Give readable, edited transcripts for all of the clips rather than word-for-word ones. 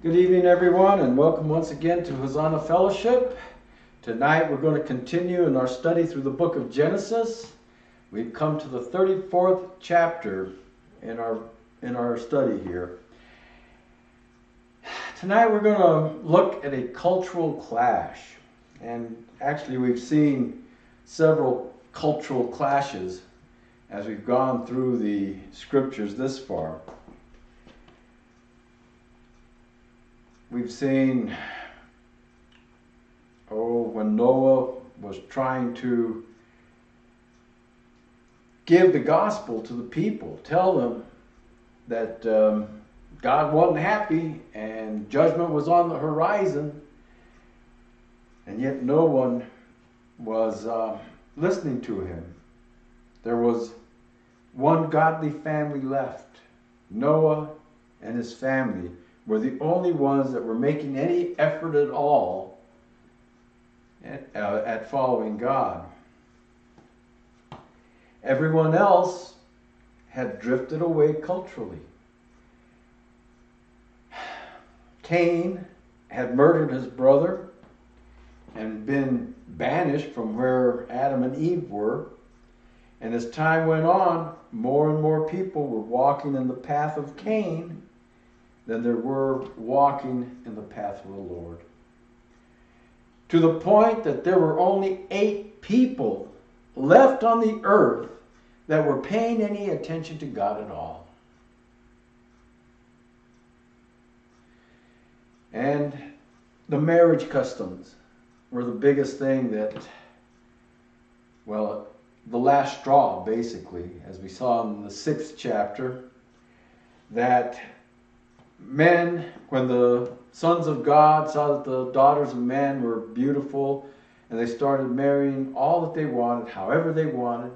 Good evening, everyone, and welcome once again to Hosanna Fellowship. Tonight we're going to continue in our study through the book of Genesis. We've come to the 34th chapter in our study here. Tonight we're going to look at a cultural clash. And actually we've seen several cultural clashes as we've gone through the scriptures this far. We've seen, when Noah was trying to give the gospel to the people, tell them that God wasn't happy and judgment was on the horizon, and yet no one was listening to him. There was one godly family left. Noah and his family were the only ones that were making any effort at all at following God. Everyone else had drifted away culturally. Cain had murdered his brother and been banished from where Adam and Eve were. And as time went on, more and more people were walking in the path of Cain than there were walking in the path of the Lord. To the point that there were only 8 people left on the earth that were paying any attention to God at all. And the marriage customs were the biggest thing that, the last straw, basically, as we saw in the 6th chapter, that men, when the sons of God saw that the daughters of men were beautiful and they started marrying all that they wanted, however they wanted,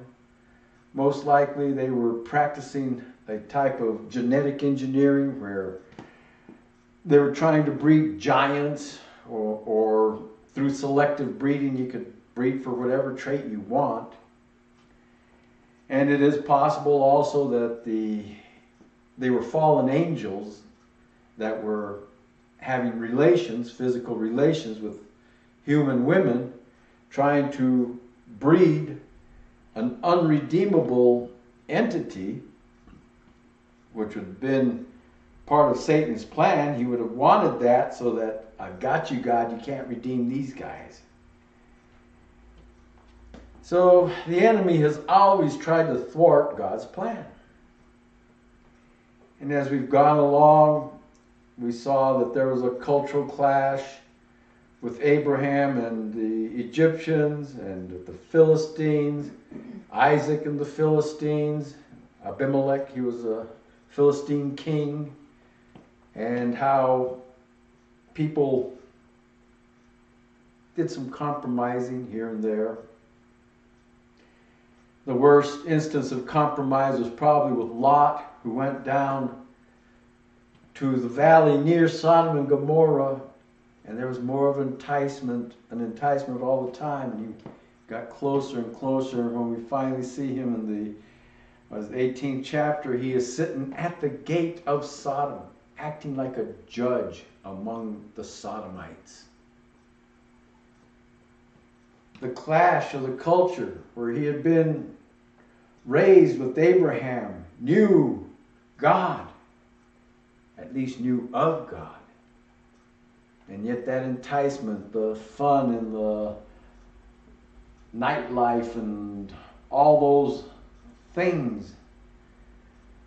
most likely they were practicing a type of genetic engineering where they were trying to breed giants, or through selective breeding you could breed for whatever trait you want. And it is possible also that they were fallen angels that were having relations, physical relations with human women, trying to breed an unredeemable entity, which would have been part of Satan's plan. He would have wanted that so that, I've got you, God, you can't redeem these guys. So the enemy has always tried to thwart God's plan. And as we've gone along, we saw that there was a cultural clash with Abraham and the Egyptians and the Philistines, Isaac and the Philistines, Abimelech, he was a Philistine king, and how people did some compromising here and there. The worst instance of compromise was probably with Lot, who went down to the valley near Sodom and Gomorrah, and there was more of an enticement all the time, and he got closer and closer. And when we finally see him in the 18th chapter, he is sitting at the gate of Sodom, acting like a judge among the Sodomites. The clash of the culture, where he had been raised with Abraham, knew God, at least knew of God. And yet that enticement, the fun and the nightlife and all those things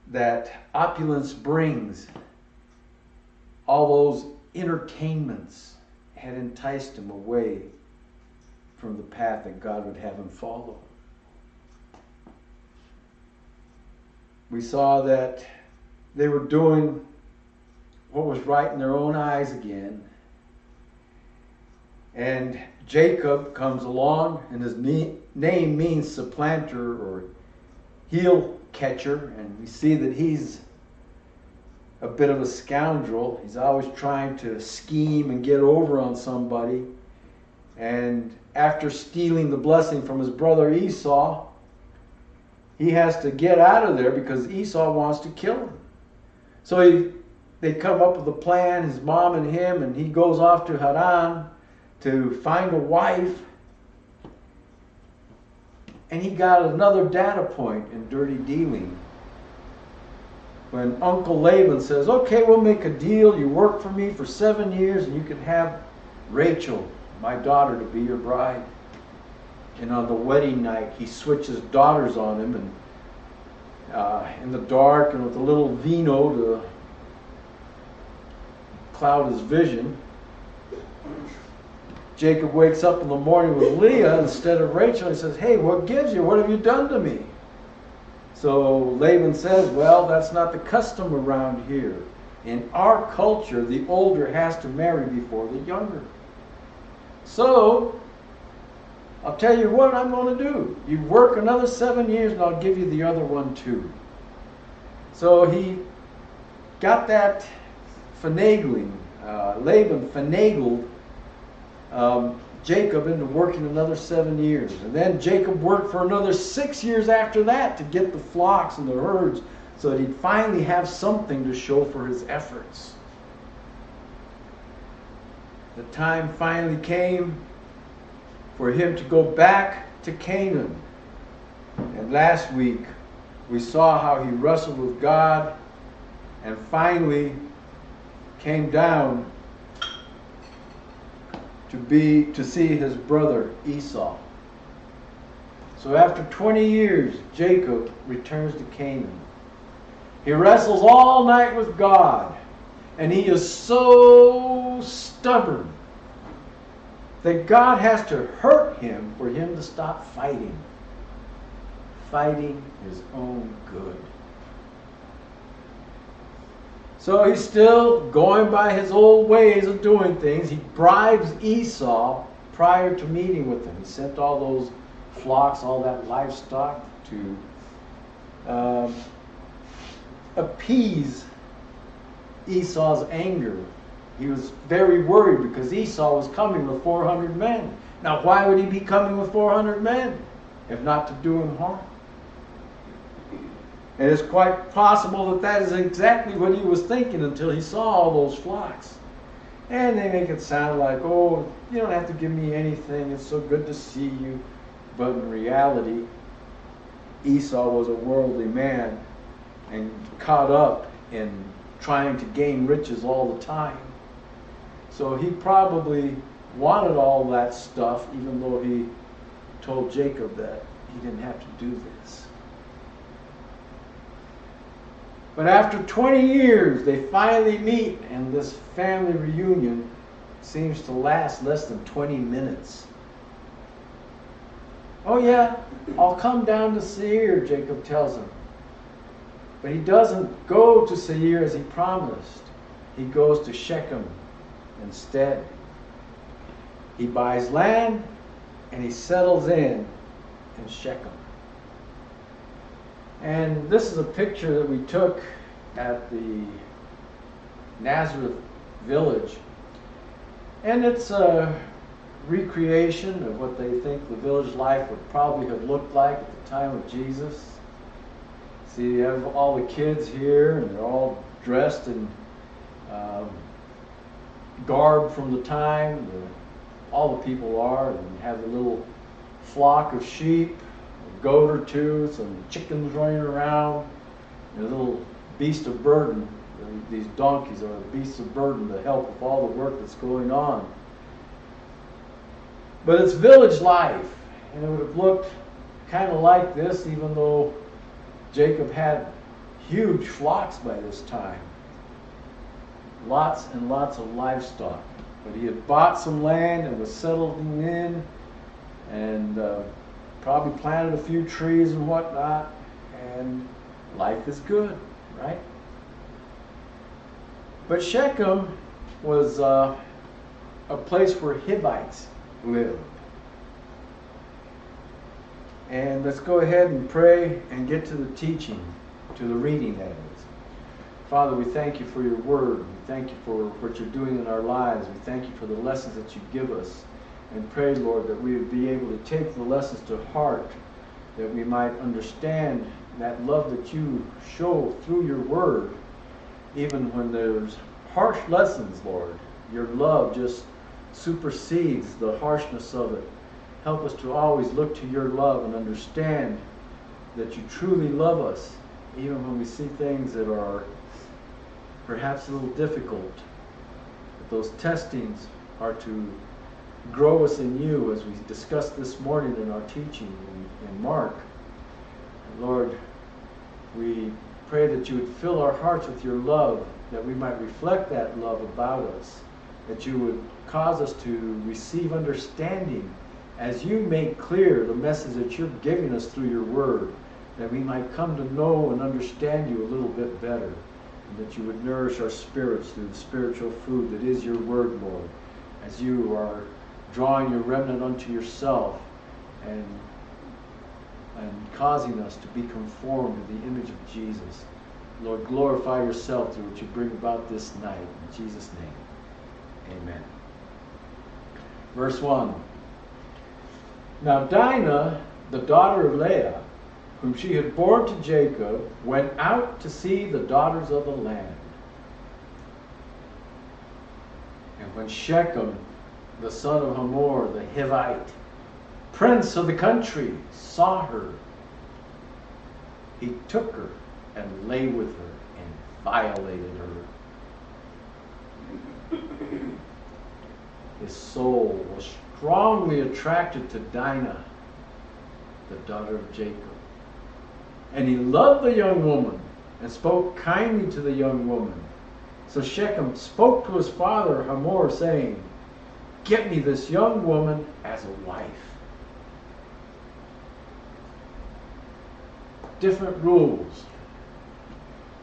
that opulence brings, all those entertainments had enticed him away from the path that God would have him follow. We saw that they were doing what was right in their own eyes again. And Jacob comes along, and his name means supplanter or heel catcher, and we see that he's a bit of a scoundrel. He's always trying to scheme and get over on somebody. And after stealing the blessing from his brother Esau, he has to get out of there because Esau wants to kill him. So he they come up with a plan, his mom and him, and he goes off to Haran to find a wife. And he got another data point in dirty dealing. When Uncle Laban says, okay, we'll make a deal. You work for me for 7 years and you can have Rachel, my daughter, to be your bride. And on the wedding night, he switches daughters on him, and in the dark and with a little vino to cloud his vision. Jacob wakes up in the morning with Leah instead of Rachel. He says, hey, what gives you? What have you done to me? So Laban says, well, that's not the custom around here. In our culture, the older has to marry before the younger. So, I'll tell you what I'm going to do. You work another 7 years and I'll give you the other one too. So he got that finagling. Laban finagled Jacob into working another 7 years. And then Jacob worked for another 6 years after that to get the flocks and the herds so that he'd finally have something to show for his efforts. The time finally came for him to go back to Canaan. And last week we saw how he wrestled with God and finally came down to see his brother Esau. So after 20 years, Jacob returns to Canaan. He wrestles all night with God, and he is so stubborn that God has to hurt him for him to stop fighting his own good. So he's still going by his old ways of doing things. He bribes Esau prior to meeting with him. He sent all those flocks, all that livestock to appease Esau's anger. He was very worried because Esau was coming with 400 men. Now, why would he be coming with 400 men if not to do him harm? And it's quite possible that that is exactly what he was thinking until he saw all those flocks. And they make it sound like, oh, you don't have to give me anything. It's so good to see you. But in reality, Esau was a worldly man and caught up in trying to gain riches all the time. So he probably wanted all that stuff, even though he told Jacob that he didn't have to do this. But after 20 years, they finally meet, and this family reunion seems to last less than 20 minutes. Oh yeah, I'll come down to Seir, Jacob tells him. But he doesn't go to Seir as he promised. He goes to Shechem instead. He buys land and he settles in Shechem. And this is a picture that we took at the Nazareth village. And it's a recreation of what they think the village life would probably have looked like at the time of Jesus. See, you have all the kids here, and they're all dressed in garb from the time. All the people are, and you have a little flock of sheep, a goat or two, some chickens running around, and a little beast of burden. These donkeys are beasts of burden to help with all the work that's going on. But it's village life, and it would have looked kind of like this, even though Jacob had huge flocks by this time. Lots and lots of livestock. But he had bought some land and was settling in, and probably planted a few trees and whatnot, and life is good, right? But Shechem was a place where Hivites lived. And let's go ahead and pray and get to the teaching, to the reading, that is. Father, we thank you for your word. We thank you for what you're doing in our lives. We thank you for the lessons that you give us. And pray, Lord, that we would be able to take the lessons to heart, that we might understand that love that you show through your word, even when there's harsh lessons, Lord, your love just supersedes the harshness of it. Help us to always look to your love and understand that you truly love us, even when we see things that are perhaps a little difficult. But those testings are to grow us in you, as we discussed this morning in our teaching in Mark. And Lord, we pray that you would fill our hearts with your love, that we might reflect that love about us, that you would cause us to receive understanding as you make clear the message that you're giving us through your word, that we might come to know and understand you a little bit better, and that you would nourish our spirits through the spiritual food that is your word, Lord, as you are drawing your remnant unto yourself and causing us to be conformed to the image of Jesus. Lord, glorify yourself through what you bring about this night. In Jesus' name, amen. Verse 1. Now Dinah, the daughter of Leah, whom she had borne to Jacob, went out to see the daughters of the land. And when Shechem, the son of Hamor, the Hivite, prince of the country, saw her, he took her and lay with her and violated her. His soul was strongly attracted to Dinah, the daughter of Jacob. And he loved the young woman and spoke kindly to the young woman. So Shechem spoke to his father Hamor, saying, "Get me this young woman as a wife." Different rules.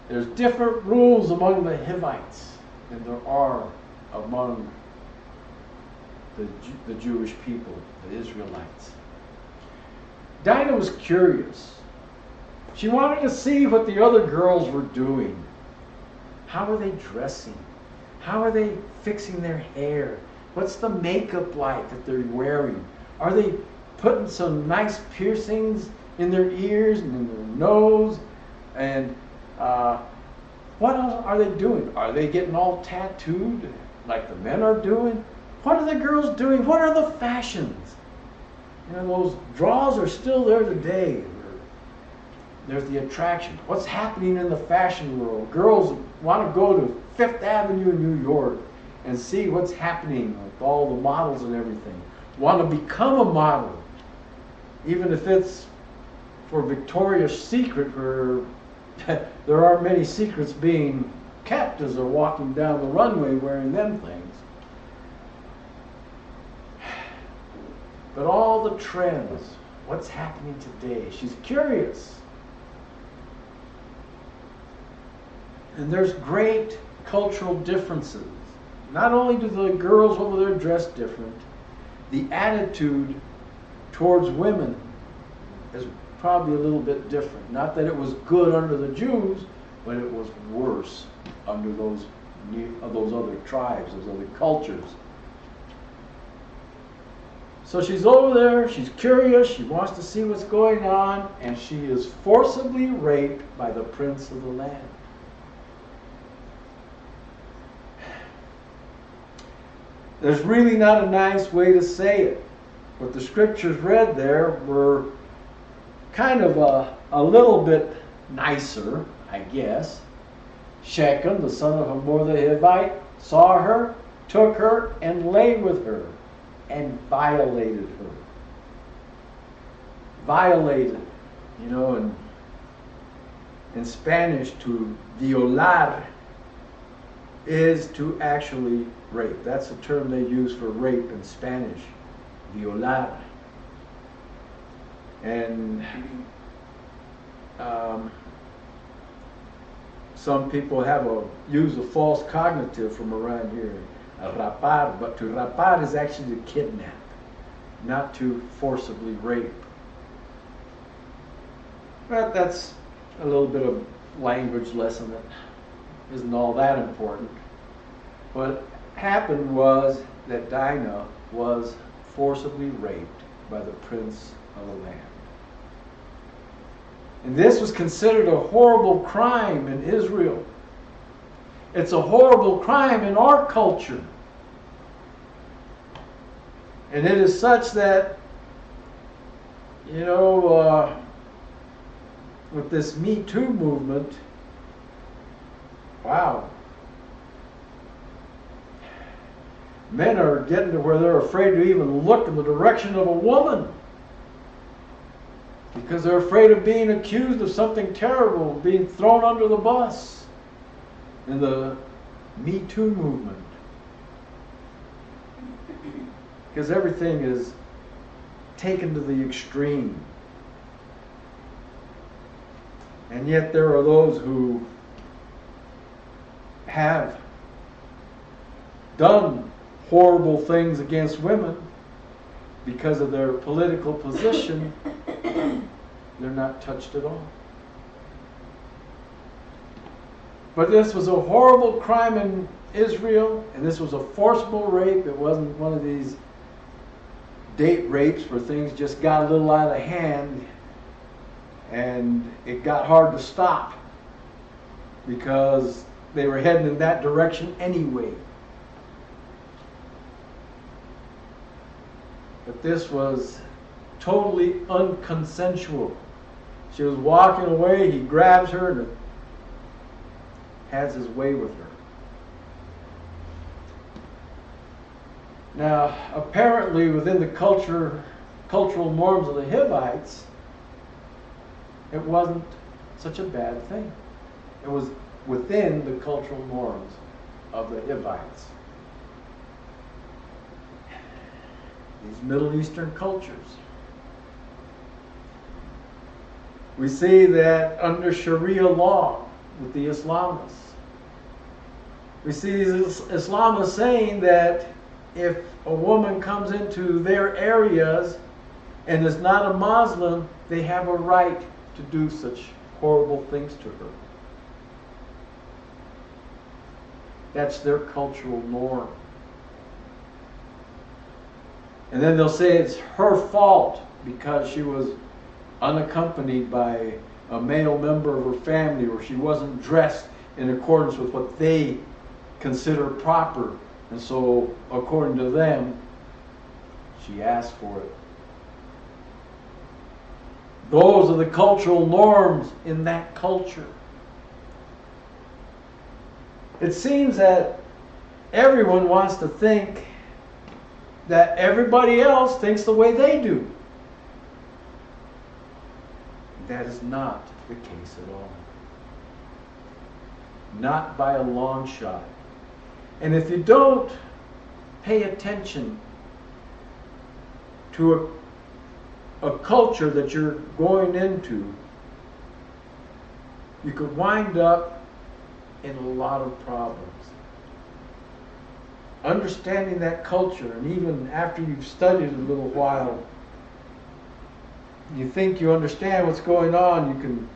There's different rules among the Hivites than there are among the Jewish people, the Israelites. Dinah was curious. She wanted to see what the other girls were doing. How are they dressing? How are they fixing their hair? What's the makeup like that they're wearing? Are they putting some nice piercings in their ears and in their nose? And what else are they doing? Are they getting all tattooed like the men are doing? What are the girls doing? What are the fashions? You know, those draws are still there today. There's the attraction. What's happening in the fashion world? Girls want to go to Fifth Avenue in New York and see what's happening with all the models and everything. Want to become a model, even if it's for Victoria's Secret, where there aren't many secrets being kept as they're walking down the runway wearing them things. But all the trends, what's happening today? She's curious. And there's great cultural differences. Not only do the girls over there dress different, the attitude towards women is probably a little bit different. Not that it was good under the Jews, but it was worse under those other tribes, those other cultures. So she's over there, she's curious, she wants to see what's going on, and she is forcibly raped by the prince of the land. There's really not a nice way to say it. What the scriptures read there were kind of a little bit nicer, I guess. Shechem, the son of Hamor the Hivite, saw her, took her, and lay with her, and violated her. Violated, you know, in Spanish, to violar is to actually rape. That's the term they use for rape in Spanish, violar. And some people use a false cognitive from around here, rapar, but to rapar is actually to kidnap, not to forcibly rape. But that's a little bit of language lesson that isn't all that important. What happened was that Dinah was forcibly raped by the prince of the land. And this was considered a horrible crime in Israel. It's a horrible crime in our culture. And it is such that, with this Me Too movement, wow, men are getting to where they're afraid to even look in the direction of a woman because they're afraid of being accused of something terrible, being thrown under the bus in the Me Too movement. Because everything is taken to the extreme. And yet there are those who have done horrible things against women because of their political position. They're not touched at all. But this was a horrible crime in Israel, and this was a forcible rape. It wasn't one of these date rapes where things just got a little out of hand and it got hard to stop because they were heading in that direction anyway. But this was totally unconsensual. She was walking away, he grabs her and has his way with her. Now, apparently within the cultural norms of the Hivites, it wasn't such a bad thing. It was within the cultural norms of the Hivites. These Middle Eastern cultures. We see that under Sharia law with the Islamists. We see these Islamists saying that if a woman comes into their areas and is not a Muslim, they have a right to do such horrible things to her. That's their cultural norm. And then they'll say it's her fault because she was unaccompanied by a male member of her family, or she wasn't dressed in accordance with what they consider proper. And so, according to them, she asked for it. Those are the cultural norms in that culture. It seems that everyone wants to think that everybody else thinks the way they do. That is not the case at all. Not by a long shot. And if you don't pay attention to a culture that you're going into, you could wind up in a lot of problems. Understanding that culture, and even after you've studied a little while, you think you understand what's going on, you can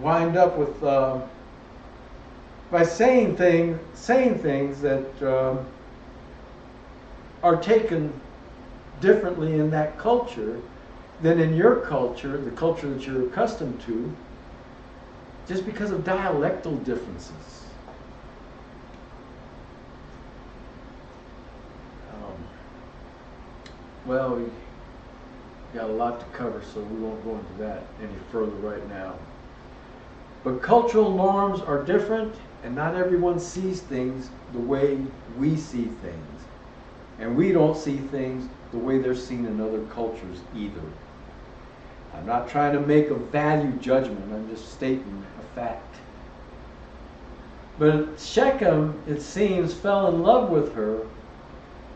wind up with by saying things that are taken differently in that culture than in your culture, the culture that you're accustomed to, just because of dialectal differences. Well, we got a lot to cover, so we won't go into that any further right now. But cultural norms are different, and not everyone sees things the way we see things. And we don't see things the way they're seen in other cultures either. I'm not trying to make a value judgment, I'm just stating a fact. But Shechem, it seems, fell in love with her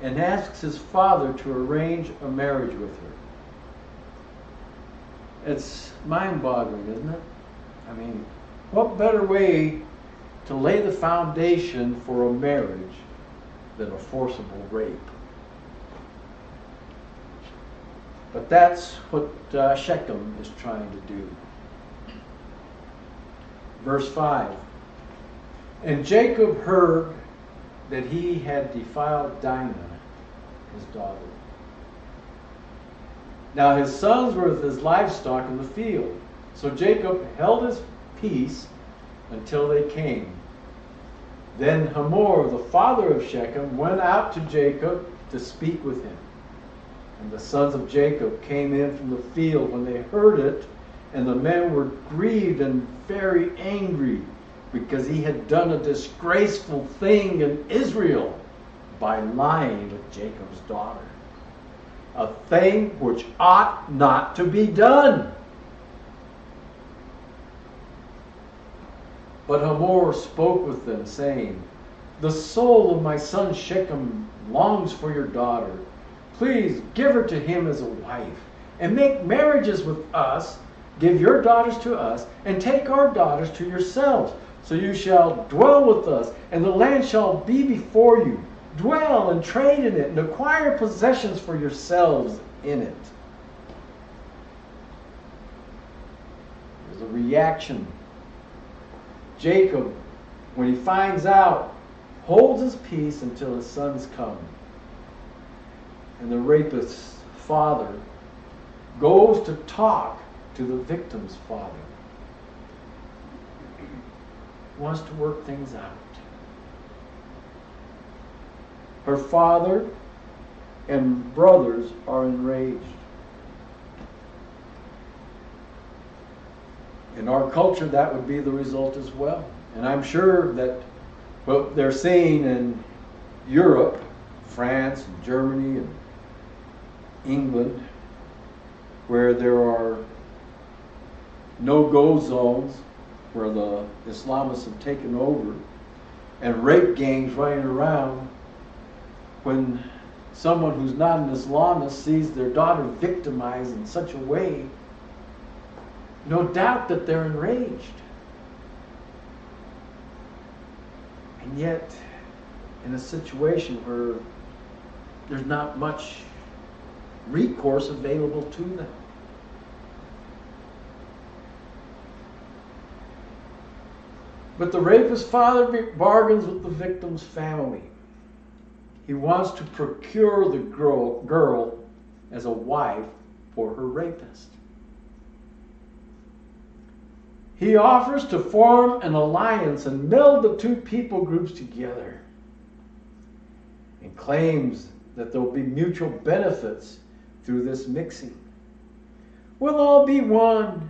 and asks his father to arrange a marriage with her. It's mind-boggling, isn't it? I mean, what better way to lay the foundation for a marriage than a forcible rape? But that's what Shechem is trying to do. Verse 5. And Jacob heard that he had defiled Dinah, his daughter. Now his sons were with his livestock in the field. So Jacob held his peace until they came. Then Hamor, the father of Shechem, went out to Jacob to speak with him. And the sons of Jacob came in from the field when they heard it, and the men were grieved and very angry, because he had done a disgraceful thing in Israel by lying with Jacob's daughter, a thing which ought not to be done. But Hamor spoke with them, saying, "The soul of my son Shechem longs for your daughter. Please give her to him as a wife, and make marriages with us. Give your daughters to us, and take our daughters to yourselves. So you shall dwell with us, and the land shall be before you. Dwell and trade in it, and acquire possessions for yourselves in it." There's a reaction. Jacob, when he finds out, holds his peace until his sons come. And the rapist's father goes to talk to the victim's father. Wants to work things out. Her father and brothers are enraged. In our culture, that would be the result as well. And I'm sure that what they're seeing in Europe, France, and Germany, and England, where there are no-go zones, where the Islamists have taken over, and rape gangs running around, when someone who's not an Islamist sees their daughter victimized in such a way, no doubt that they're enraged. And yet, in a situation where there's not much recourse available to them. But the rapist's father bargains with the victim's family. He wants to procure the girl as a wife for her rapist. He offers to form an alliance and meld the two people groups together, and claims that there will be mutual benefits through this mixing. We'll all be one,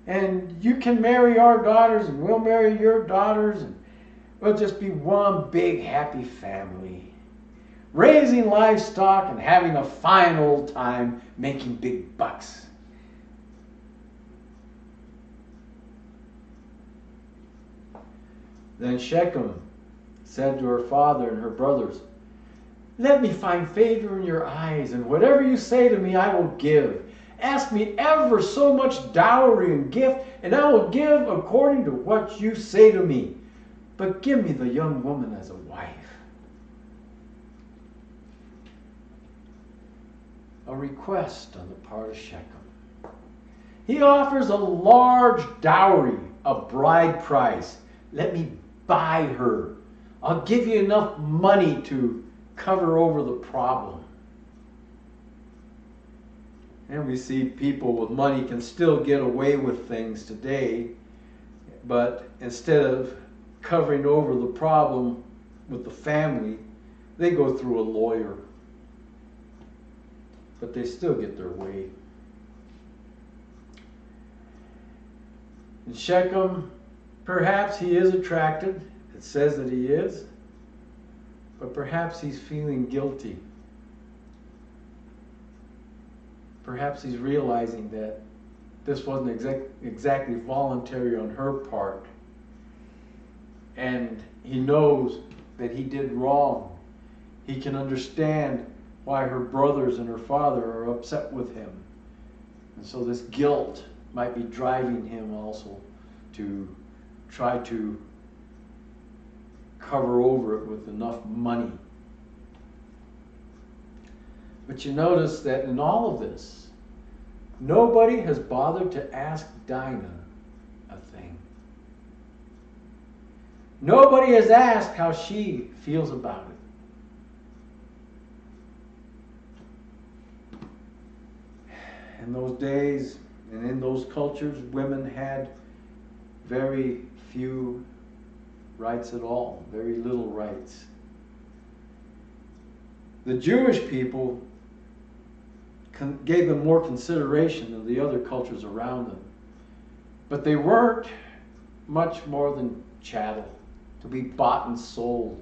and you can marry our daughters and we'll marry your daughters, and we'll just be one big happy family, raising livestock and having a fine old time making big bucks. Then Shechem said to her father and her brothers, "Let me find favor in your eyes, and whatever you say to me I will give. Ask me ever so much dowry and gift, and I will give according to what you say to me. But give me the young woman as a wife." A request on the part of Shechem. He offers a large dowry, a bride price. Let me buy her. I'll give you enough money to cover over the problem. And we see people with money can still get away with things today, but instead of covering over the problem with the family, they go through a lawyer. But they still get their way. And Shechem, perhaps he is attracted. It says that he is. But perhaps he's feeling guilty. Perhaps he's realizing that this wasn't exactly voluntary on her part. And he knows that he did wrong. He can understand why her brothers and her father are upset with him. And so this guilt might be driving him also to try to cover over it with enough money. But you notice that in all of this, nobody has bothered to ask Dinah a thing. Nobody has asked how she feels about it. In those days and in those cultures, women had very few rights at all, very little rights. The Jewish people gave them more consideration than the other cultures around them. But they weren't much more than chattel, to be bought and sold.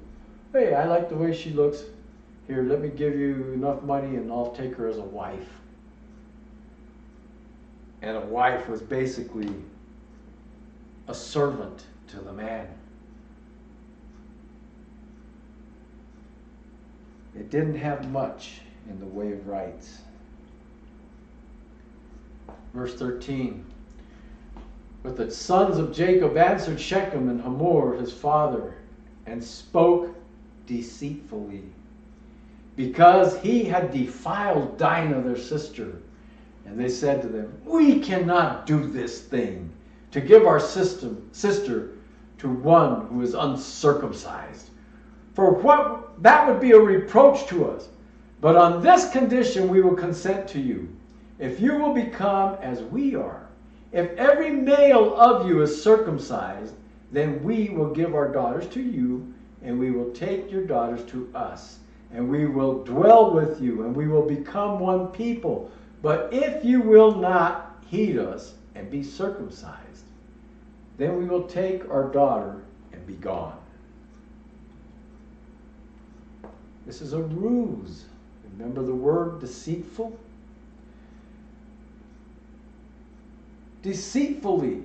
Hey, I like the way she looks. Here, let me give you enough money and I'll take her as a wife. And a wife was basically a servant to the man. It didn't have much in the way of rights. Verse 13. But the sons of Jacob answered Shechem and Hamor, his father, and spoke deceitfully, because he had defiled Dinah, their sister. And they said to them, we cannot do this thing, to give our sister to one who is uncircumcised. For what that would be a reproach to us. But on this condition we will consent to you, if you will become as we are. If every male of you is circumcised, then we will give our daughters to you, and we will take your daughters to us, and we will dwell with you, and we will become one people. But if you will not heed us and be circumcised, then we will take our daughter and be gone. This is a ruse. Remember the word deceitful? Deceitfully,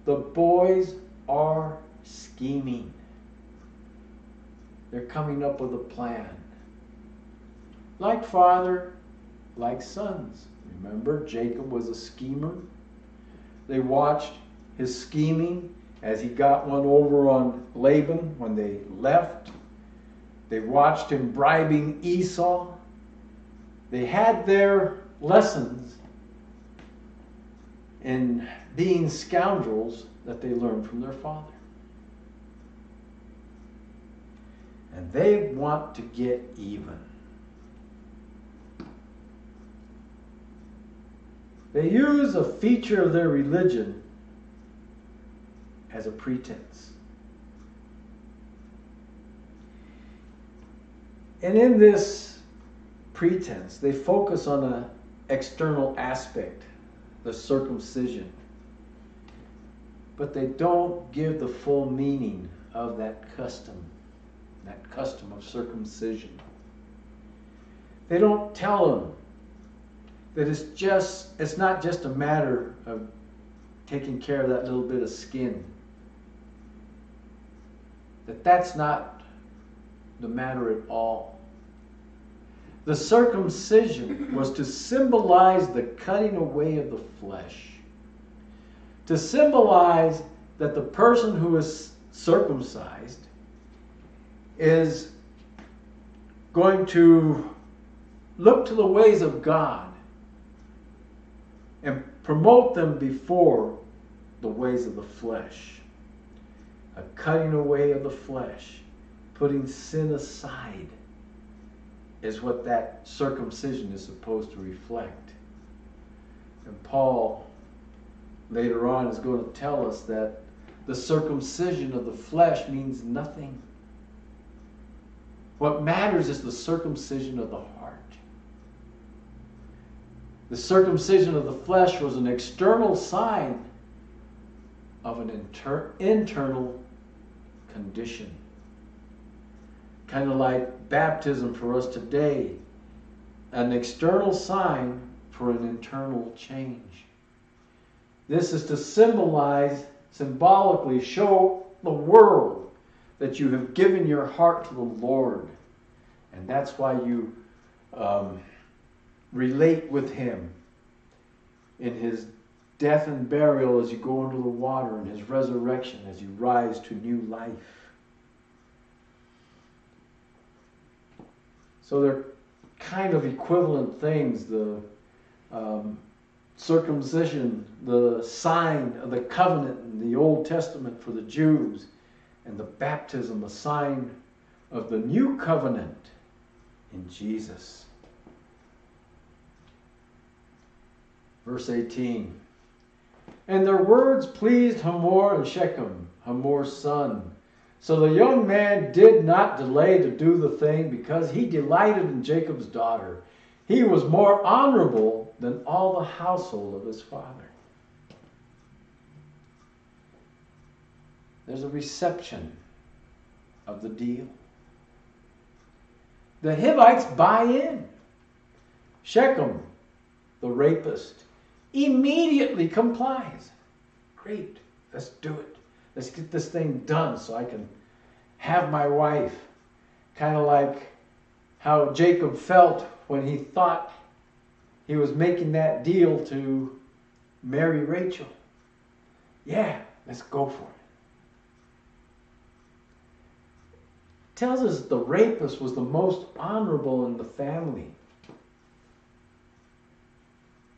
the boys are scheming. They're coming up with a plan. Like father, like sons. Remember, Jacob was a schemer. They watched his scheming as he got one over on Laban when they left. They watched him bribing Esau. They had their lessons in being scoundrels that they learned from their father. And they want to get even. They use a feature of their religion as a pretense. And in this pretense, they focus on an external aspect, the circumcision. But they don't give the full meaning of that custom of circumcision. They don't tell them that it's not just a matter of taking care of that little bit of skin. That's not the matter at all. The circumcision was to symbolize the cutting away of the flesh. To symbolize that the person who is circumcised is going to look to the ways of God and promote them before the ways of the flesh. A cutting away of the flesh, putting sin aside, is what that circumcision is supposed to reflect. And Paul later on is going to tell us that the circumcision of the flesh means nothing. What matters is the circumcision of the heart. The circumcision of the flesh was an external sign of an internal condition. Kind of like baptism for us today, an external sign for an internal change. This is to symbolically show the world that you have given your heart to the Lord. And that's why you relate with Him in His death and burial as you go into the water, and His resurrection as you rise to new life. So they're kind of equivalent things. The circumcision, the sign of the covenant in the Old Testament for the Jews, and the baptism, a sign of the new covenant in Jesus. Verse 18. And their words pleased Hamor and Shechem, Hamor's son. So the young man did not delay to do the thing because he delighted in Jacob's daughter. He was more honorable than all the household of his father. There's a reception of the deal. The Hivites buy in. Shechem, the rapist, immediately complies. Great, let's do it. Let's get this thing done so I can have my wife. Kind of like how Jacob felt when he thought he was making that deal to marry Rachel. Yeah, let's go for it. Tells us the rapist was the most honorable in the family.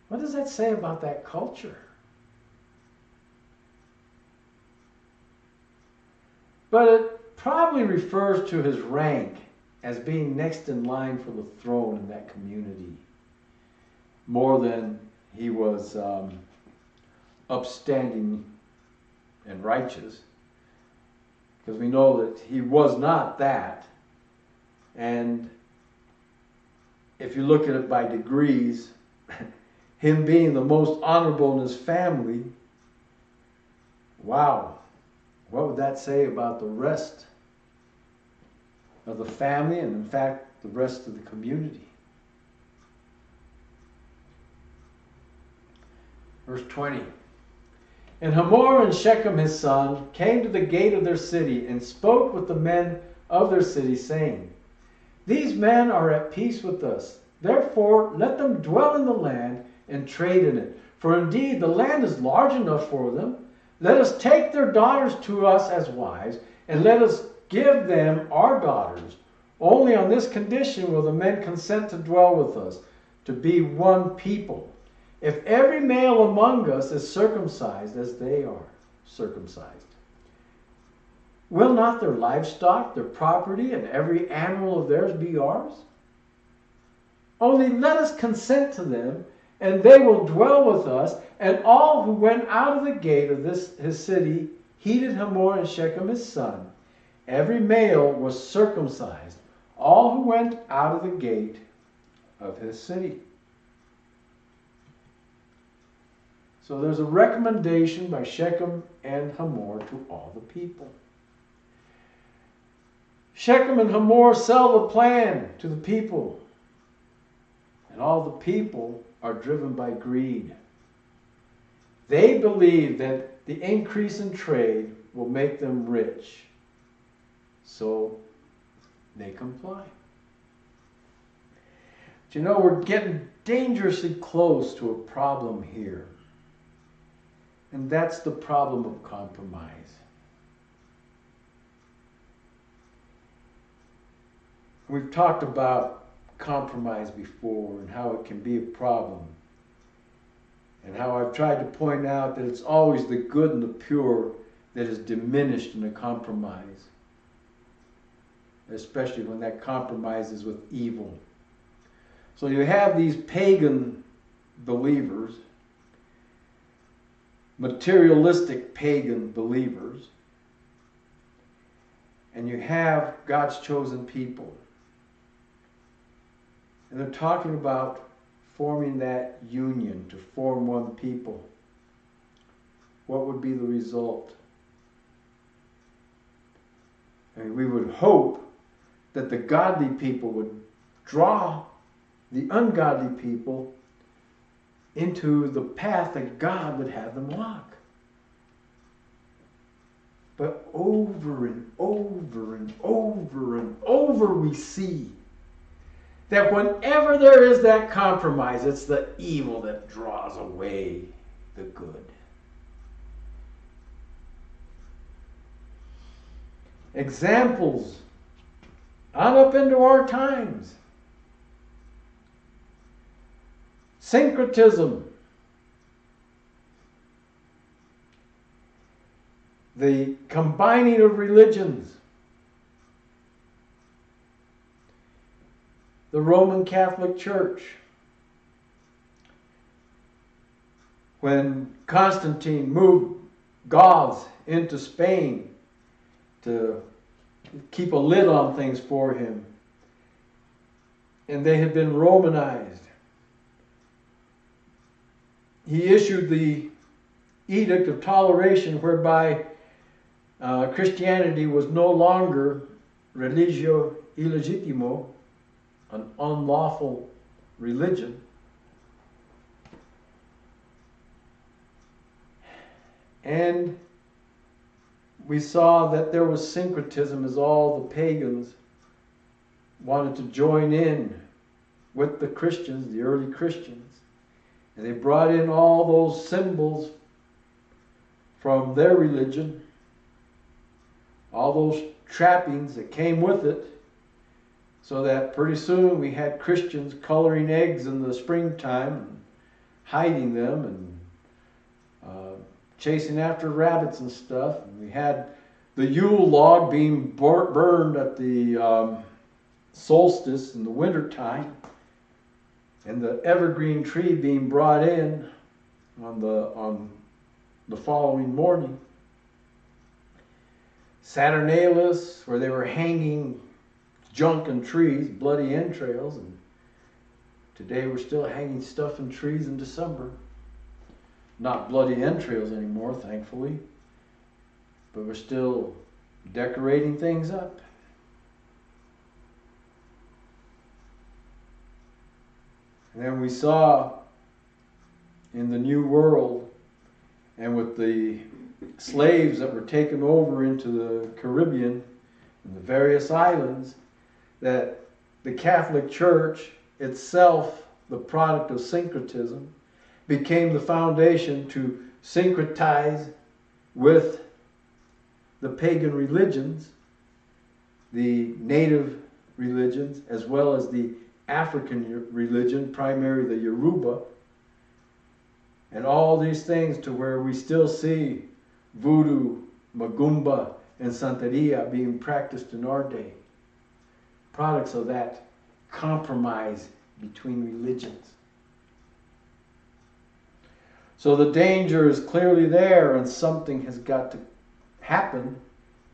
What does that say about that culture? But it probably refers to his rank as being next in line for the throne in that community, more than he was upstanding and righteous. Because we know that he was not that. And if you look at it by degrees, him being the most honorable in his family, wow, what would that say about the rest of the family and, in fact, the rest of the community? Verse 20. And Hamor and Shechem his son came to the gate of their city and spoke with the men of their city, saying, These men are at peace with us. Therefore let them dwell in the land and trade in it. For indeed the land is large enough for them. Let us take their daughters to us as wives, and let us give them our daughters. Only on this condition will the men consent to dwell with us, to be one people. If every male among us is circumcised as they are circumcised, will not their livestock, their property, and every animal of theirs be ours? Only let us consent to them, and they will dwell with us. And all who went out of the gate of his city heeded Hamor and Shechem his son. Every male was circumcised, all who went out of the gate of his city. So there's a recommendation by Shechem and Hamor to all the people. Shechem and Hamor sell the plan to the people. And all the people are driven by greed. They believe that the increase in trade will make them rich. So they comply. But you know, we're getting dangerously close to a problem here. And that's the problem of compromise. We've talked about compromise before and how it can be a problem. And how I've tried to point out that it's always the good and the pure that is diminished in a compromise. Especially when that compromise is with evil. So you have these pagan believers, materialistic pagan believers, and you have God's chosen people. And they're talking about forming that union to form one people. What would be the result? I mean, we would hope that the godly people would draw the ungodly people into the path that God would have them walk. But over and over and over and over we see that whenever there is that compromise, it's the evil that draws away the good. Examples on up into our times. Syncretism. The combining of religions. The Roman Catholic Church. When Constantine moved Goths into Spain to keep a lid on things for him. And they had been Romanized. He issued the Edict of Toleration, whereby Christianity was no longer religio illegittimo, an unlawful religion. And we saw that there was syncretism, as all the pagans wanted to join in with the Christians, the early Christians. And they brought in all those symbols from their religion, all those trappings that came with it, so that pretty soon we had Christians coloring eggs in the springtime and hiding them and chasing after rabbits and stuff. And we had the Yule log being burned at the solstice in the wintertime, and the evergreen tree being brought in on the following morning. Saturnalia, where they were hanging junk in trees, bloody entrails, and today we're still hanging stuff in trees in December. Not bloody entrails anymore, thankfully, but we're still decorating things up. And then we saw in the New World, and with the slaves that were taken over into the Caribbean and the various islands, that the Catholic Church itself, the product of syncretism, became the foundation to syncretize with the pagan religions, the native religions, as well as the African religion, primarily the Yoruba, and all these things, to where we still see voodoo, magumba, and santeria being practiced in our day. Products of that compromise between religions. So the danger is clearly there, and something has got to happen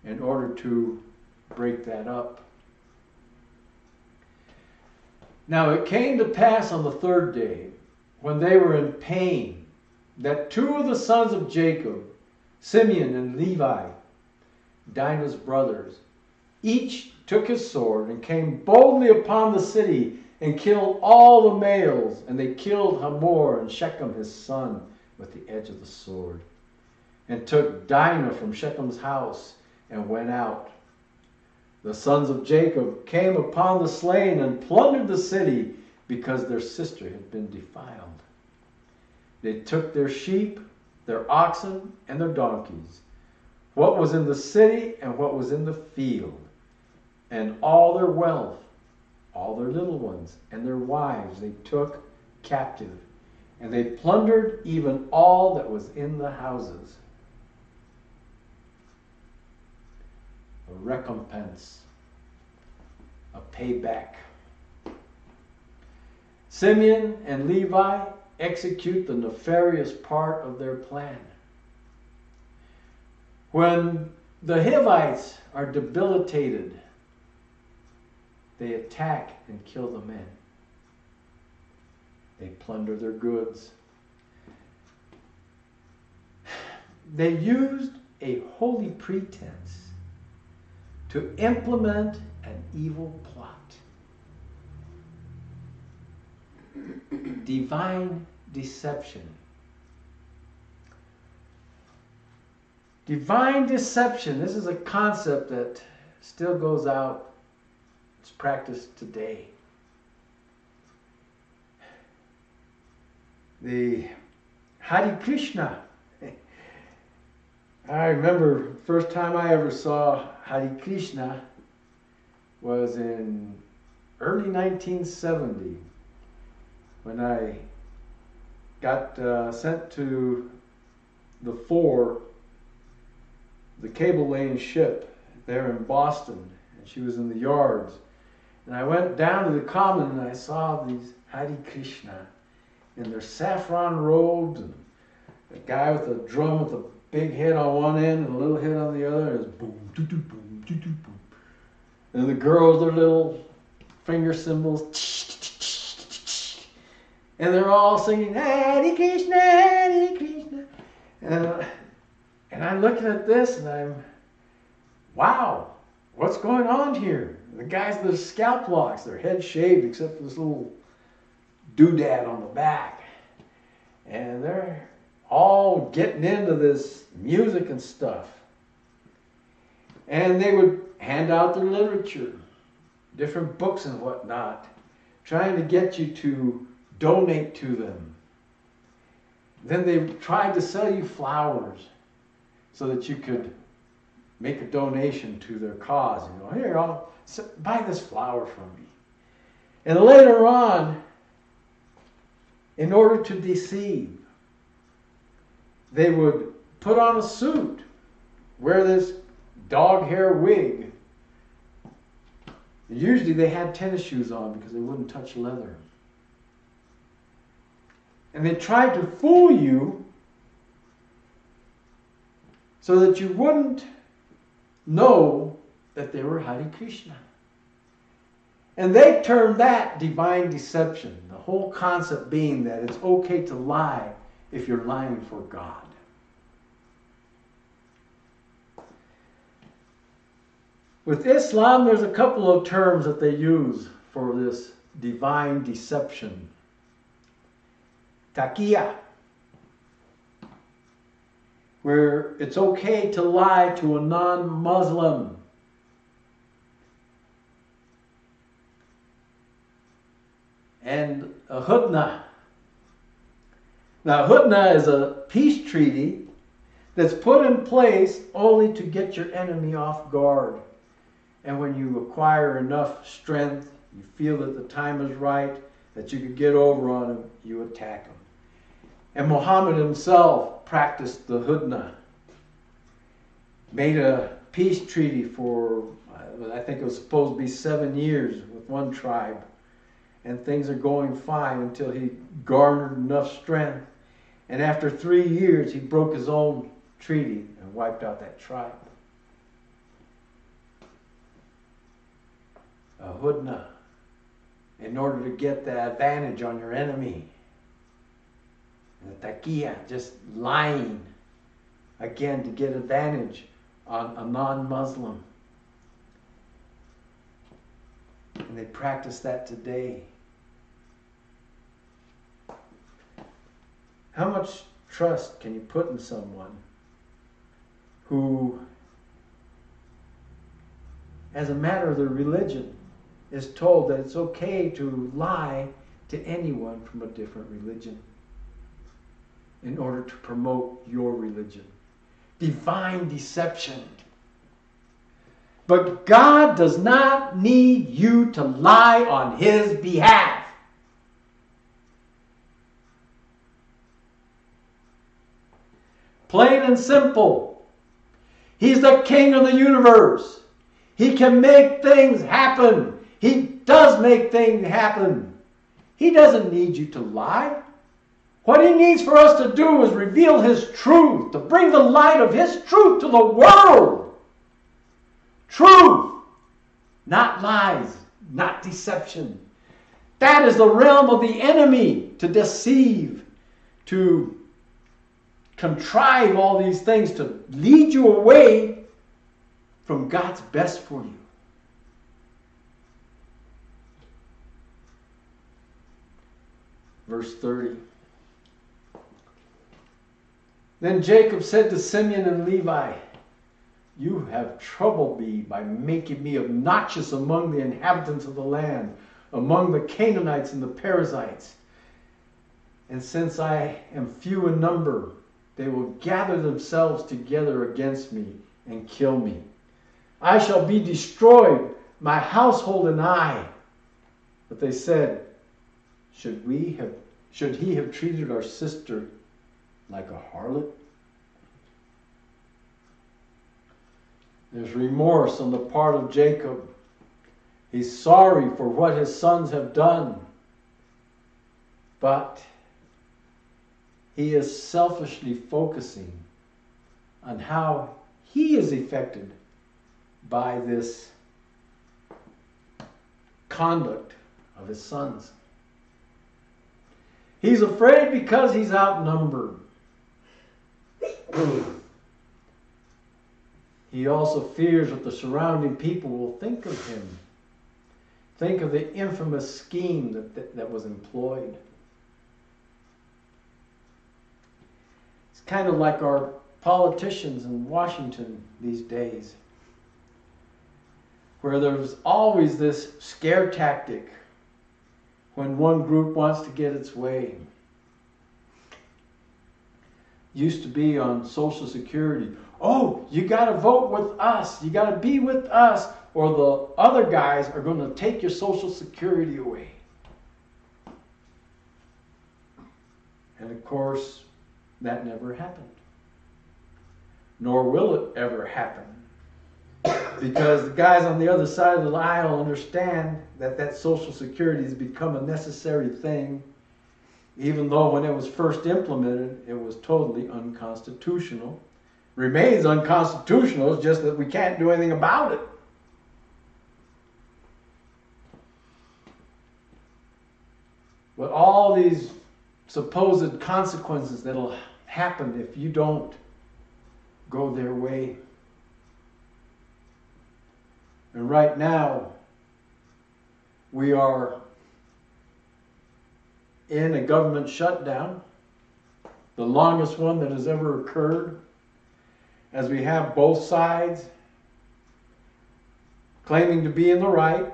in order to break that up. Now it came to pass on the third day, when they were in pain, that two of the sons of Jacob, Simeon and Levi, Dinah's brothers, each took his sword and came boldly upon the city and killed all the males. And they killed Hamor and Shechem his son with the edge of the sword, and took Dinah from Shechem's house and went out. The sons of Jacob came upon the slain and plundered the city, because their sister had been defiled. They took their sheep, their oxen, and their donkeys, what was in the city and what was in the field, and all their wealth, all their little ones, and their wives they took captive. And they plundered even all that was in the houses. A recompense, a payback. Simeon and Levi execute the nefarious part of their plan. When the Hivites are debilitated, they attack and kill the men. They plunder their goods. They used a holy pretense to implement an evil plot. Divine deception. Divine deception. This is a concept that still goes out. It's practiced today. The Hare Krishna. I remember the first time I ever saw Hare Krishna was in early 1970, when I got sent to the cable lane ship there in Boston, and she was in the yards. And I went down to the common and I saw these Hare Krishna in their saffron robes, and a guy with a drum with a big hit on one end and a little hit on the other. It's boom, doo doo, boom, doo doo, boom. And the girls, their little finger cymbals. And they're all singing, Hare Krishna, Hare Krishna. And I'm looking at this and I'm, wow, what's going on here? The guys with the scalp locks, their head shaved except for this little doodad on the back. And they're all getting into this music and stuff. And they would hand out their literature, different books and whatnot, trying to get you to donate to them. Then they tried to sell you flowers so that you could make a donation to their cause. You know, here, I'll buy this flower from me. And later on, in order to deceive, they would put on a suit, wear this dog hair wig. Usually they had tennis shoes on because they wouldn't touch leather. And they tried to fool you so that you wouldn't know that they were Hare Krishna. And they termed that divine deception, the whole concept being that it's okay to lie if you're lying for God. With Islam, there's a couple of terms that they use for this divine deception. Taqiyya, where it's okay to lie to a non-Muslim. And a hudna. Now, hudna is a peace treaty that's put in place only to get your enemy off guard. And when you acquire enough strength, you feel that the time is right, that you could get over on him, you attack him. And Muhammad himself practiced the hudna, made a peace treaty for, I think it was supposed to be 7 years with one tribe. And things are going fine until he garnered enough strength. And after 3 years, he broke his own treaty and wiped out that tribe. A hudna, in order to get the advantage on your enemy. The taqiyya, just lying, again, to get advantage on a non-Muslim. And they practice that today. How much trust can you put in someone who, as a matter of their religion, is told that it's okay to lie to anyone from a different religion in order to promote your religion? Divine deception. But God does not need you to lie on His behalf. Plain and simple. He's the King of the universe. He can make things happen. He does make things happen. He doesn't need you to lie. What He needs for us to do is reveal His truth, to bring the light of His truth to the world. Truth, not lies, not deception. That is the realm of the enemy, to deceive, to contrive all these things, to lead you away from God's best for you. Verse 30. Then Jacob said to Simeon and Levi, "You have troubled me by making me obnoxious among the inhabitants of the land, among the Canaanites and the Perizzites. And since I am few in number, they will gather themselves together against me and kill me. I shall be destroyed, my household and I." But they said, Should he have treated our sister like a harlot? There's remorse on the part of Jacob. He's sorry for what his sons have done. But he is selfishly focusing on how he is affected by this conduct of his sons. He's afraid because he's outnumbered. He also fears what the surrounding people will think of him. Think of the infamous scheme that was employed. It's kind of like our politicians in Washington these days, where there's always this scare tactic when one group wants to get its way. Used to be on Social Security. Oh, you got to vote with us. You got to be with us, or the other guys are going to take your Social Security away. And of course, that never happened. Nor will it ever happen. Because the guys on the other side of the aisle understand that Social Security has become a necessary thing, even though when it was first implemented, it was totally unconstitutional. Remains unconstitutional, it's just that we can't do anything about it. But all these supposed consequences that'll happen if you don't go their way. And right now, we are in a government shutdown, the longest one that has ever occurred, as we have both sides claiming to be in the right,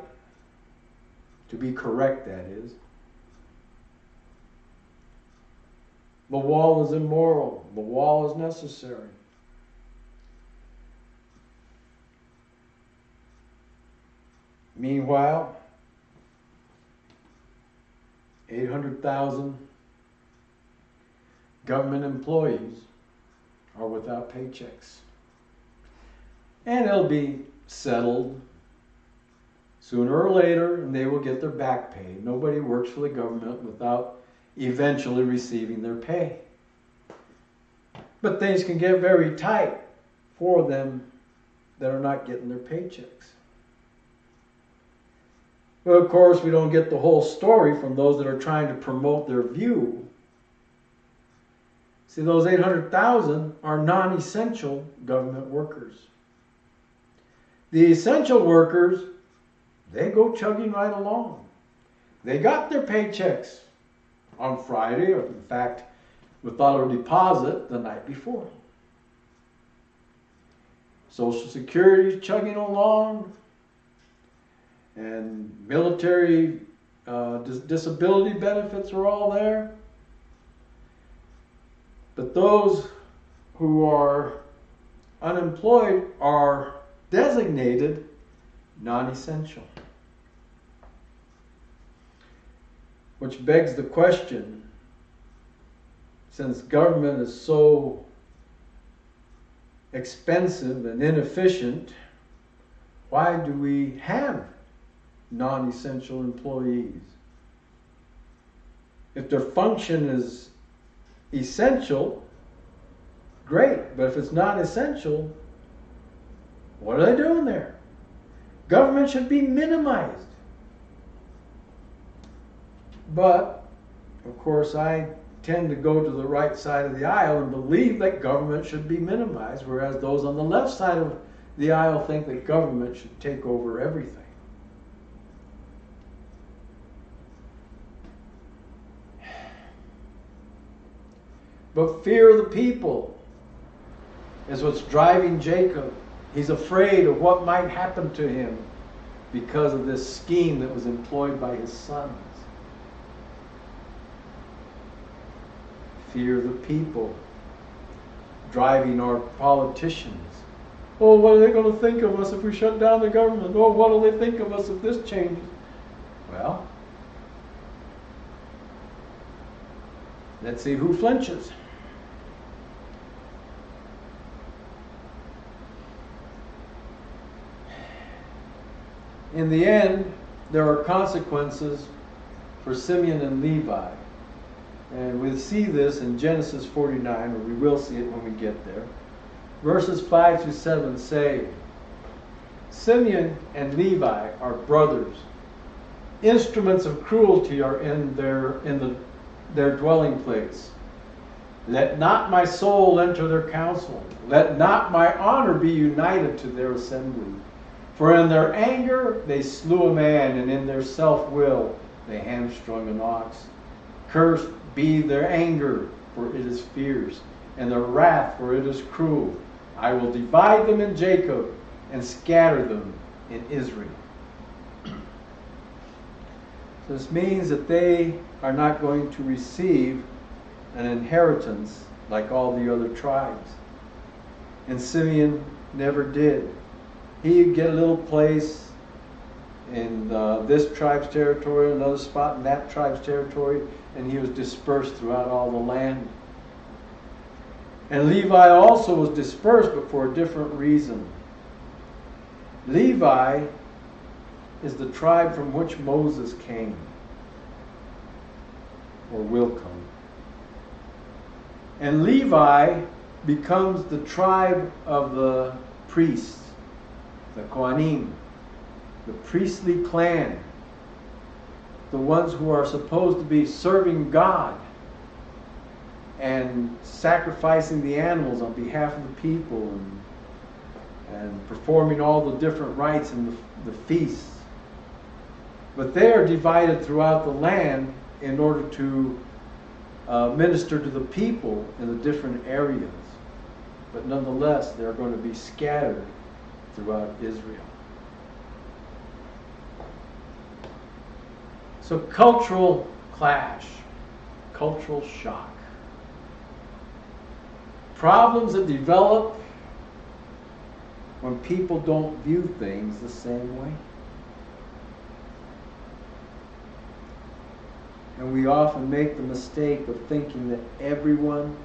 to be correct, that is. The wall is immoral. The wall is necessary. Meanwhile, 800,000 government employees are without paychecks. And it'll be settled sooner or later, and they will get their back pay. Nobody works for the government without eventually receiving their pay. But things can get very tight for them that are not getting their paychecks. Well, of course, we don't get the whole story from those that are trying to promote their view. See, those 800,000 are non-essential government workers. The essential workers, they go chugging right along. They got their paychecks on Friday, or in fact, with auto deposit the night before. Social Security is chugging along, and military disability benefits are all there. But those who are unemployed are designated non-essential. Which begs the question, since government is so expensive and inefficient, why do we have non-essential employees? If their function is essential, great. But if it's not essential, what are they doing there? Government should be minimized. But, of course, I tend to go to the right side of the aisle and believe that government should be minimized, whereas those on the left side of the aisle think that government should take over everything. But fear of the people is what's driving Jacob. He's afraid of what might happen to him because of this scheme that was employed by his sons. Fear of the people driving our politicians. Oh, what are they going to think of us if we shut down the government? Oh, what will they think of us if this changes? Well, let's see who flinches. In the end, there are consequences for Simeon and Levi. And we'll see this in Genesis 49, or we will see it when we get there. Verses 5 through 7 say, Simeon and Levi are brothers. Instruments of cruelty are in their dwelling place. Let not my soul enter their council. Let not my honor be united to their assembly. For in their anger they slew a man, and in their self-will they hamstrung an ox. Cursed be their anger, for it is fierce, and their wrath, for it is cruel. I will divide them in Jacob and scatter them in Israel. So this means that they are not going to receive an inheritance like all the other tribes. And Simeon never did. He'd get a little place in this tribe's territory, another spot in that tribe's territory, and he was dispersed throughout all the land. And Levi also was dispersed, but for a different reason. Levi is the tribe from which Moses came, or will come. And Levi becomes the tribe of the priests, the Kohanim, the priestly clan, the ones who are supposed to be serving God and sacrificing the animals on behalf of the people and performing all the different rites and the feasts. But they are divided throughout the land in order to minister to the people in the different areas. But nonetheless, they're going to be scattered throughout Israel. So cultural clash, cultural shock. Problems that develop when people don't view things the same way. And we often make the mistake of thinking that everyone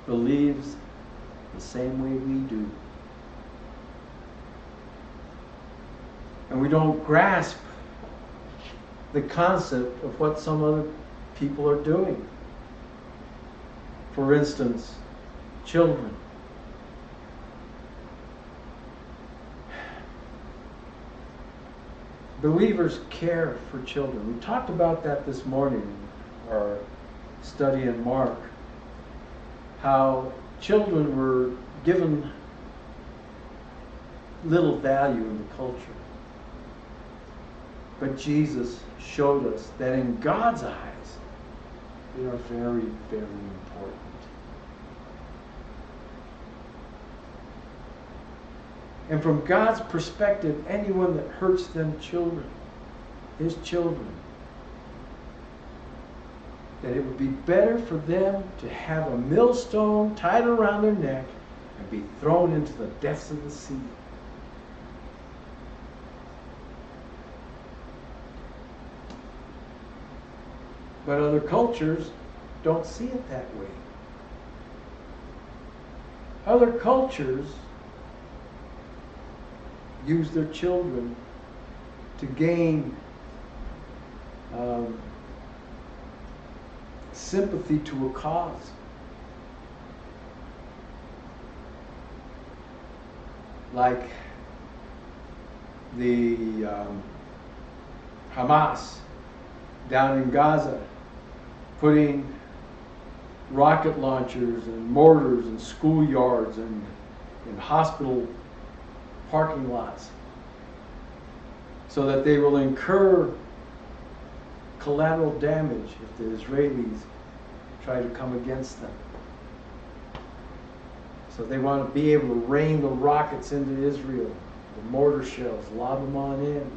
believes the same way we do. And we don't grasp the concept of what some other people are doing. For instance, children. Believers care for children. We talked about that this morning in our study in Mark. How children were given little value in the culture. But Jesus showed us that in God's eyes, they are very, very important. And from God's perspective, anyone that hurts them children, his children, that it would be better for them to have a millstone tied around their neck and be thrown into the depths of the sea. But other cultures don't see it that way. Other cultures use their children to gain sympathy to a cause. Like the Hamas down in Gaza, putting rocket launchers and mortars in schoolyards and in hospital parking lots, so that they will incur collateral damage if the Israelis try to come against them. So they want to be able to rain the rockets into Israel, the mortar shells, lob them on in,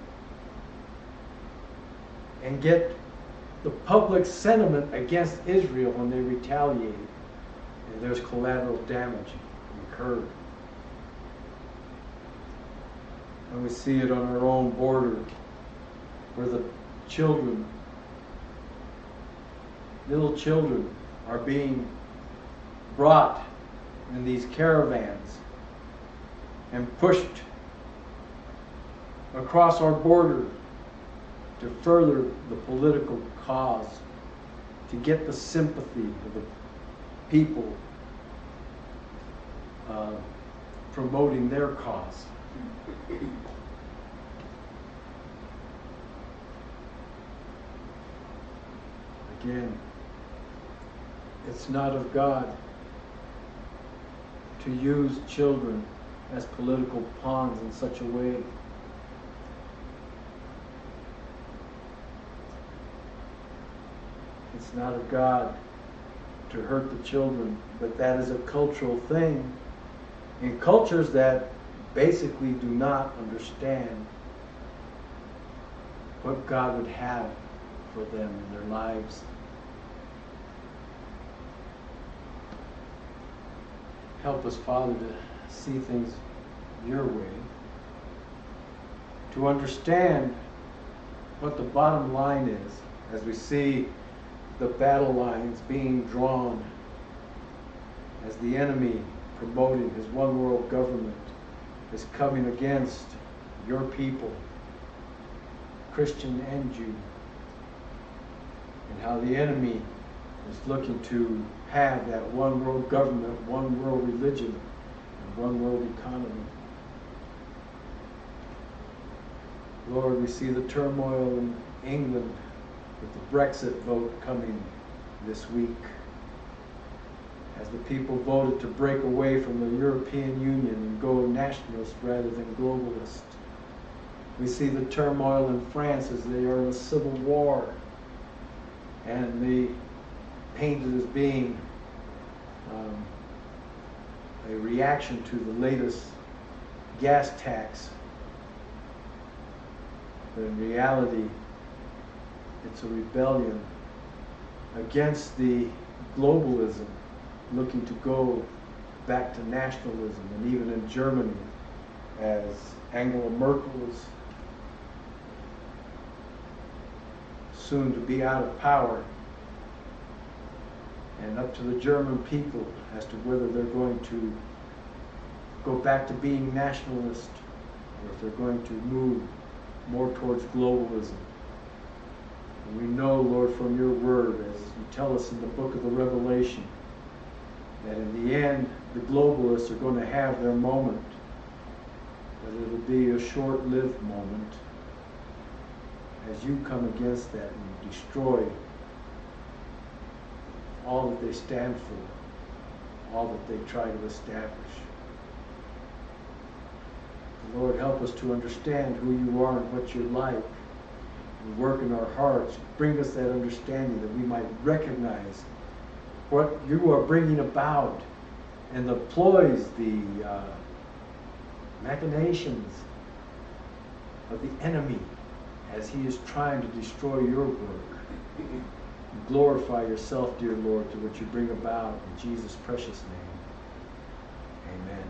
and get the public sentiment against Israel when they retaliate, and there's collateral damage incurred. And we see it on our own border, where the children, little children, are being brought in these caravans and pushed across our border to further the political cause, to get the sympathy of the people promoting their cause. Again, it's not of God to use children as political pawns in such a way. It's not of God to hurt the children, but that is a cultural thing in cultures that basically do not understand what God would have for them in their lives. Help us, Father, to see things your way, to understand what the bottom line is as we see the battle lines being drawn, as the enemy promoting his one world government is coming against your people, Christian and Jew, and how the enemy is looking to have that one world government, one world religion, and one world economy. Lord, we see the turmoil in England with the Brexit vote coming this week, as the people voted to break away from the European Union and go nationalist rather than globalist. We see the turmoil in France as they are in a civil war, and they painted as being a reaction to the latest gas tax. But in reality, it's a rebellion against the globalism, looking to go back to nationalism. And even in Germany, as Angela Merkel is soon to be out of power, and up to the German people as to whether they're going to go back to being nationalist or if they're going to move more towards globalism. And we know, Lord, from your word, as you tell us in the book of the Revelation, that in the end, the globalists are going to have their moment, but it'll be a short-lived moment as you come against that and destroy all that they stand for, all that they try to establish. Lord, help us to understand who you are and what you're like, and work in our hearts. Bring us that understanding that we might recognize what you are bringing about and the ploys, the machinations of the enemy as he is trying to destroy your work. Glorify yourself, dear Lord, to what you bring about in Jesus' precious name. Amen.